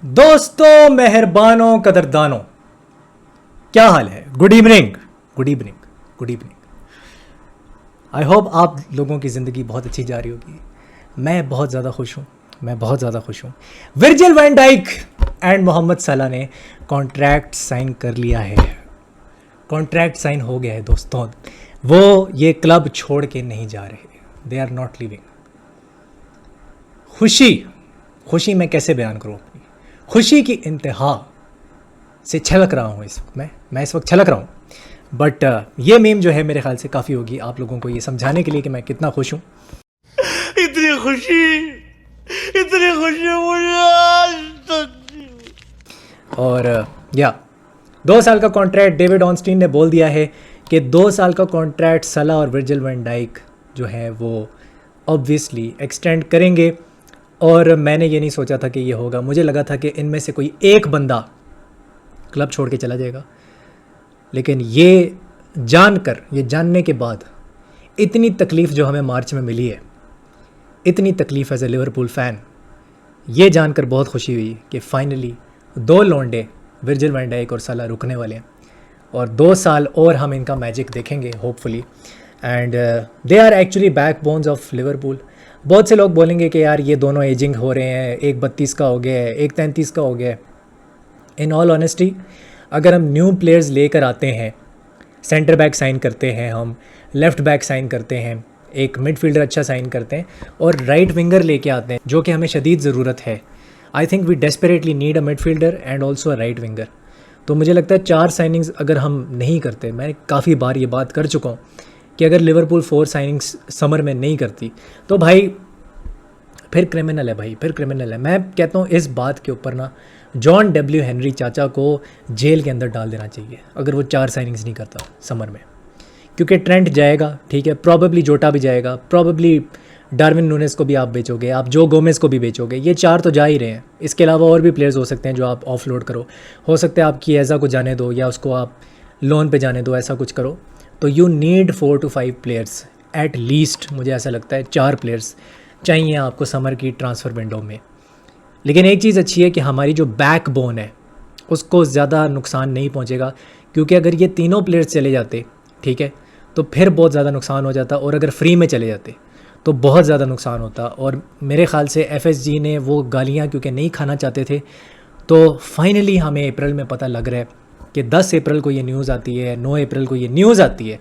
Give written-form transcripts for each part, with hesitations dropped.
दोस्तों, मेहरबानों, कदरदानों, क्या हाल है? Good evening, good evening, good evening. I hope आप लोगों की ज़िंदगी बहुत अच्छी जा रही होगी। मैं बहुत ज़्यादा खुश हूँ, मैं बहुत ज़्यादा खुश हूँ। Virgil van Dijk and Mohamed Salah ने कॉन्ट्रैक्ट साइन कर लिया है। कॉन्ट्रैक्ट साइन हो गया है दोस्तों। वो ये क्लब छोड़ के नहीं जा रहे, दे आर नॉट लिविंग। खुशी, खुशी मैं कैसे बयान करूँ अपनी खुशी की इंतहा से छलक रहा हूँ इस वक्त। मैं इस वक्त छलक रहा हूँ। बट ये मीम जो है मेरे ख्याल से काफ़ी होगी आप लोगों को ये समझाने के लिए कि मैं कितना खुश हूँ। इतनी खुशी मुझे आज तक। और या 2 साल का कॉन्ट्रैक्ट डेविड ऑनस्टीन ने बोल दिया है कि 2 साल का कॉन्ट्रैक्ट सलाह और विर्जिल वैन डाइक जो है वो ऑब्वियसली एक्सटेंड करेंगे। और मैंने ये नहीं सोचा था कि ये होगा। मुझे लगा था कि इनमें से कोई एक बंदा क्लब छोड़ के चला जाएगा, लेकिन ये जानने के बाद इतनी तकलीफ़ जो हमें मार्च में मिली है, इतनी तकलीफ़ एज ए लिवरपूल फ़ैन, ये जानकर बहुत खुशी हुई कि फाइनली 2 लौंडे विर्जिल वैन डाइक और सलाह रुकने वाले हैं और 2 साल और हम इनका मैजिक देखेंगे hopefully. And they are actually backbones of Liverpool. बहुत से लोग बोलेंगे कि यार ये दोनों एजिंग हो रहे हैं, एक 32 का हो गया है, एक 33 का हो गया है। इन ऑल ऑनेस्टी, अगर हम न्यू प्लेयर्स लेकर आते हैं, सेंटर बैक साइन करते हैं, हम लेफ़्ट बैक साइन करते हैं, एक मिडफील्डर अच्छा साइन करते हैं और राइट विंगर लेके आते हैं जो कि हमें शदीद ज़रूरत है। I think we desperately need a midfielder and also a right winger. तो मुझे लगता है 4 साइनिंग्स अगर हम नहीं करते, मैं काफ़ी बार ये बात कर चुका हूँ कि अगर लिवरपूल 4 साइनिंग्स समर में नहीं करती तो भाई फिर क्रिमिनल है भाई, फिर क्रिमिनल है। मैं कहता हूँ इस बात के ऊपर ना जॉन डब्ल्यू हेनरी चाचा को जेल के अंदर डाल देना चाहिए अगर वो 4 साइनिंग्स नहीं करता समर में। क्योंकि ट्रेंट जाएगा, ठीक है, प्रॉबेबली जोटा भी जाएगा, प्रॉबेबली डार्विन नूनेस को भी आप बेचोगे, आप जो गोमेज को भी बेचोगे, ये 4 तो जा ही रहे हैं। इसके अलावा और भी प्लेयर्स हो सकते हैं जो आप ऑफलोड करो। हो सकता है आप किएज़ा को जाने दो या उसको आप लोन पे जाने दो, ऐसा कुछ करो। तो you need 4 to 5 players at least. मुझे ऐसा लगता है 4 प्लेयर्स चाहिए आपको समर की ट्रांसफ़र विंडो में। लेकिन एक चीज़ अच्छी है कि हमारी जो बैक बोन है उसको ज़्यादा नुकसान नहीं पहुंचेगा, क्योंकि अगर ये तीनों प्लेयर्स चले जाते, ठीक है, तो फिर बहुत ज़्यादा नुकसान हो जाता। और अगर फ्री में चले जाते तो बहुत ज़्यादा नुकसान होता। और मेरे ख़्याल से FSG ने वो गालियाँ क्योंकि नहीं खाना चाहते थे, तो फाइनली हमें अप्रैल में पता लग रहा है कि 10 अप्रैल को ये न्यूज़ आती है, 9 अप्रैल को ये न्यूज़ आती है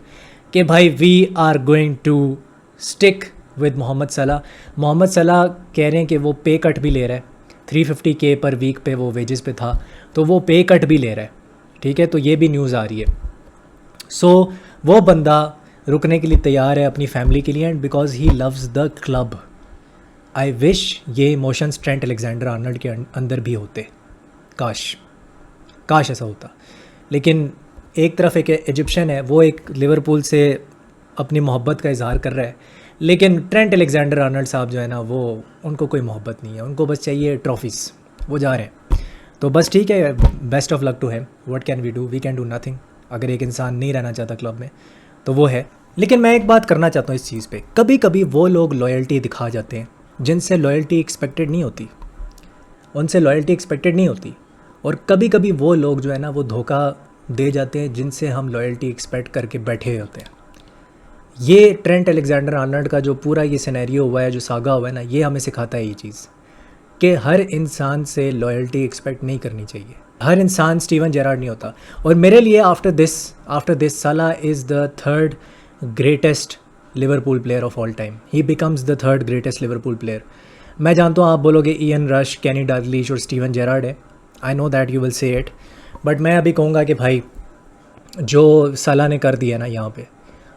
कि भाई we are going to stick with Mohamed Salah. Mohamed सलाह कह रहे हैं कि वो पे कट भी ले रहा है, 350K पर वीक पे वो वेजेस पे था, तो वो पे कट भी ले रहा है, ठीक है। तो ये भी न्यूज़ आ रही है। सो वो बंदा रुकने के लिए तैयार है अपनी फैमिली के लिए, and because he loves the club. I wish ये इमोशंस ट्रेंट अलेक्जेंडर आर्नल्ड के अंदर भी होते। काश ऐसा होता। लेकिन एक तरफ एक इजिप्शियन है, वो एक लिवरपूल से अपनी मोहब्बत का इजहार कर रहा है, लेकिन ट्रेंट अलेक्जेंडर आर्नल्ड साहब जो है ना, वो उनको कोई मोहब्बत नहीं है, उनको बस चाहिए ट्रॉफीज़, वो जा रहे हैं। तो बस ठीक है, best of luck to him. What can we do, we can do nothing. अगर एक इंसान नहीं रहना चाहता क्लब में तो वो है। लेकिन मैं एक बात करना चाहता हूँ इस चीज़ पे, कभी कभी वो लोग लॉयल्टी दिखा जाते हैं जिनसे लॉयल्टी एक्सपेक्टेड नहीं होती, उनसे लॉयल्टी एक्सपेक्टेड नहीं होती। और कभी कभी वो लोग जो है ना वो धोखा दे जाते हैं जिनसे हम लॉयल्टी एक्सपेक्ट करके बैठे हुए होते हैं। ये ट्रेंट अलेक्जेंडर आर्नल्ड का जो पूरा ये सिनेरियो हुआ है, जो सागा हुआ है ना, ये हमें सिखाता है ये चीज़ कि हर इंसान से लॉयल्टी एक्सपेक्ट नहीं करनी चाहिए। हर इंसान स्टीवन जेरार्ड नहीं होता। और मेरे लिए आफ्टर दिस सलाह is the 3rd greatest Liverpool player of all time. He becomes the 3rd greatest Liverpool player. मैं जानता हूँ आप बोलोगे इयन रश, केनी डैगलिश और स्टीवन जेरार्ड है। I know that you will say it, but मैं अभी कहूँगा कि भाई जो सलाह ने कर दिया ना यहाँ पे,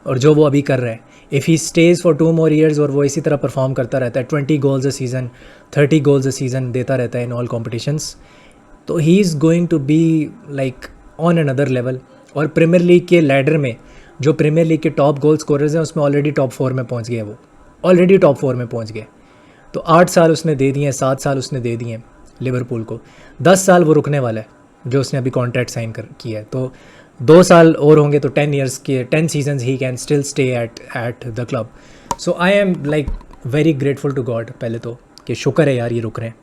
और जो वो अभी कर रहा है, if he stage for 2 more years और वो इसी तरह परफॉर्म करता रहता है, 20 goals a season, 30 goals a season देता रहता है इन ऑल कॉम्पिटिशन्स, तो he is going to be like on another level. और प्रीमियर लीग के लैडर में जो प्रीमियर लीग के टॉप गोल स्कोरर्स हैं उसमें ऑलरेडी टॉप 4 में पहुँच गए, वो ऑलरेडी टॉप 4 में पहुँच गए। तो 8 साल उसने दे दिए हैं, 7 साल उसने दे दिए हैं लिवरपूल को, 10 साल वो रुकने वाला है जो उसने अभी कॉन्ट्रैक्ट साइन किया है। तो 2 साल और होंगे तो 10 years के 10 seasons ही can still stay at the club. So I am like very grateful to God पहले तो, कि शुक्र है यार ये रुक रहे हैं।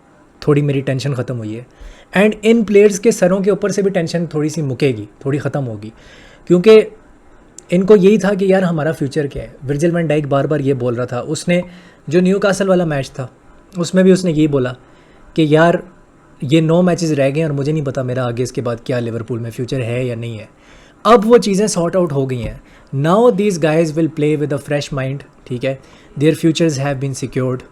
थोड़ी मेरी टेंशन ख़त्म हुई है। एंड इन प्लेयर्स के सरों के ऊपर से भी टेंशन थोड़ी सी मुकेगी, थोड़ी ख़त्म होगी, क्योंकि इनको यही था कि यार हमारा फ्यूचर क्या है। विर्जिल वैन डाइक बार बार ये बोल रहा था, उसने जो न्यूकासल वाला मैच था उसमें भी उसने यही बोला कि यार ये 9 मैचेस रह गए और मुझे नहीं पता मेरा आगे इसके बाद क्या लिवरपूल में फ्यूचर है या नहीं है। अब वो चीज़ें सॉर्ट आउट हो गई हैं। Now these guys will play with a fresh mind, ठीक है, their futures have been secured,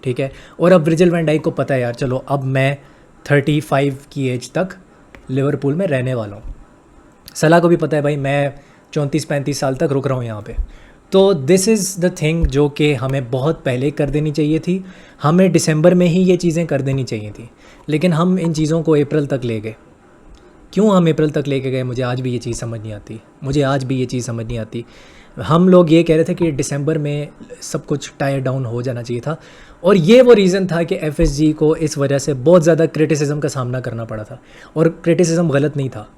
ठीक है। और अब विर्जिल वैन डाइक को पता है यार चलो अब मैं 35 की एज तक लिवरपूल में रहने वाला हूँ। सलाह को भी पता है भाई मैं 34-35 साल तक रुक रहा हूँ यहाँ पे। तो दिस इज़ द थिंग जो कि हमें बहुत पहले कर देनी चाहिए थी, हमें दिसंबर में ही ये चीज़ें कर देनी चाहिए थी, लेकिन हम इन चीज़ों को अप्रैल तक ले गए। क्यों हम अप्रैल तक लेके गए, मुझे आज भी ये चीज़ समझ नहीं आती, मुझे आज भी ये चीज़ समझ नहीं आती। हम लोग ये कह रहे थे कि दिसंबर में सब कुछ टायर डाउन हो जाना चाहिए था, और ये वो रीज़न था कि एफएसजी को इस वजह से बहुत ज़्यादा क्रिटिसिज्म का सामना करना पड़ा था। और क्रिटिसिज्म गलत नहीं था,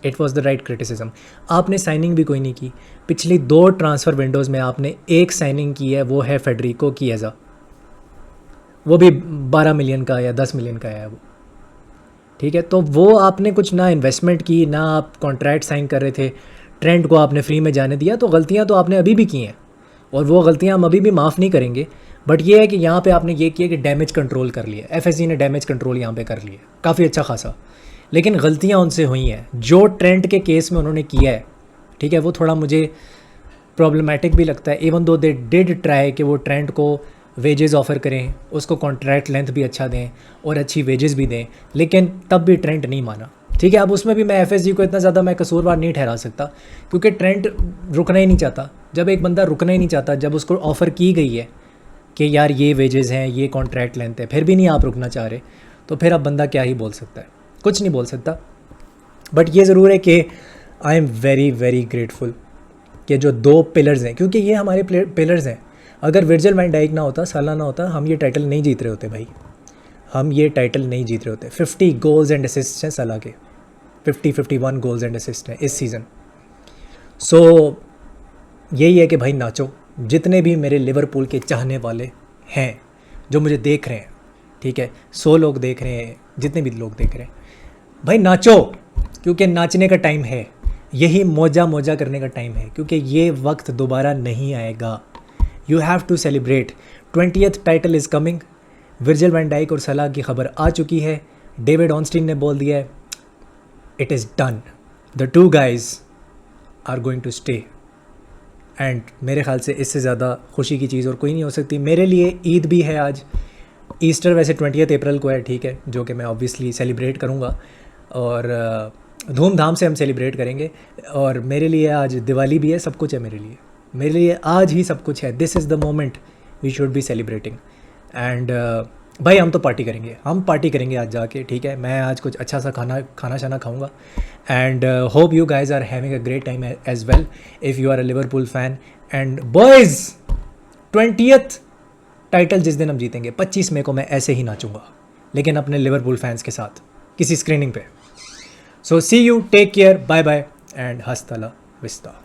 it was the right criticism. आपने साइनिंग भी कोई नहीं की, पिछली 2 ट्रांसफ़र विंडोज़ में आपने एक साइनिंग की है, वो है फेडरिको किएज़ा, वो भी 12 मिलियन का या 10 मिलियन का है वो, ठीक है। तो वो आपने कुछ ना इन्वेस्टमेंट की, ना आप कॉन्ट्रैक्ट साइन कर रहे थे, ट्रेंड को आपने फ्री में जाने दिया। तो गलतियां तो आपने अभी भी की हैं और वो गलतियां हम अभी भी माफ़ नहीं करेंगे। बट ये है कि यहाँ पे आपने ये किया कि डैमेज कंट्रोल कर लिया, एफएसजी ने डैमेज कंट्रोल यहाँ पे कर लिया काफ़ी अच्छा खासा, लेकिन गलतियाँ उनसे हुई हैं। जो ट्रेंड के केस में उन्होंने किया है, ठीक है, वो थोड़ा मुझे प्रॉब्लमेटिक भी लगता है। Even though they did try कि वो ट्रेंड को वेजेस ऑफ़र करें, उसको कॉन्ट्रैक्ट लेंथ भी अच्छा दें और अच्छी वेजेस भी दें, लेकिन तब भी ट्रेंड नहीं माना, ठीक है। अब उसमें भी मैं एफएसजी को इतना ज़्यादा मैं कसूरवार नहीं ठहरा सकता, क्योंकि ट्रेंड रुकना ही नहीं चाहता। जब एक बंदा रुकना ही नहीं चाहता, जब उसको ऑफ़र की गई है कि यार ये वेजेस हैं, ये कॉन्ट्रैक्ट लेंथ है, फिर भी नहीं आप रुकना चाह रहे, तो फिर अब बंदा क्या ही बोल सकता है, कुछ नहीं बोल सकता। बट ये ज़रूर है कि I am very very grateful कि जो 2 पिलर्स हैं, क्योंकि ये हमारे पिलर्स हैं। अगर विर्जिल वैन डाइक ना होता, साला ना होता, हम ये टाइटल नहीं जीत रहे होते भाई, हम ये टाइटल नहीं जीत रहे होते। 50 गोल्स एंड असिस्ट हैं सलाह के, 51 गोल्स एंड असिस्ट हैं इस सीज़न। सो यही है कि भाई नाचो, जितने भी मेरे लिवरपूल के चाहने वाले हैं जो मुझे देख रहे हैं, ठीक है, 100 लोग देख रहे हैं, जितने भी लोग देख रहे हैं, भाई नाचो, क्योंकि नाचने का टाइम है, यही मौजा करने का टाइम है, क्योंकि ये वक्त दोबारा नहीं आएगा। You have to celebrate. 20th title is coming. Virgil van Dijk और सलाह की खबर आ चुकी है, डेविड ऑनस्टीन ने बोल दिया है, it is done, the 2 guys are going to stay. And मेरे ख्याल से इससे ज़्यादा खुशी की चीज़ और कोई नहीं हो सकती। मेरे लिए ईद भी है आज, ईस्टर वैसे 20th अप्रैल को है, ठीक है, जो कि मैं ऑब्वियसली सेलिब्रेट करूँगा और धूमधाम से हम सेलिब्रेट करेंगे। और मेरे लिए आज दिवाली भी है, सब कुछ है मेरे लिए आज ही सब कुछ है। This is the moment we should be celebrating. And भाई हम तो पार्टी करेंगे, हम पार्टी करेंगे आज जाके, ठीक है। मैं आज कुछ अच्छा सा खाना शाना खाऊंगा। And hope you guys are having a great time as well if you are a Liverpool fan. And boys 20th title जिस दिन हम जीतेंगे 25 मई को मैं ऐसे ही नाचूंगा, लेकिन अपने लिवरपूल फैंस के साथ किसी स्क्रीनिंग पे। So see you, take care, bye bye and hasta la vista.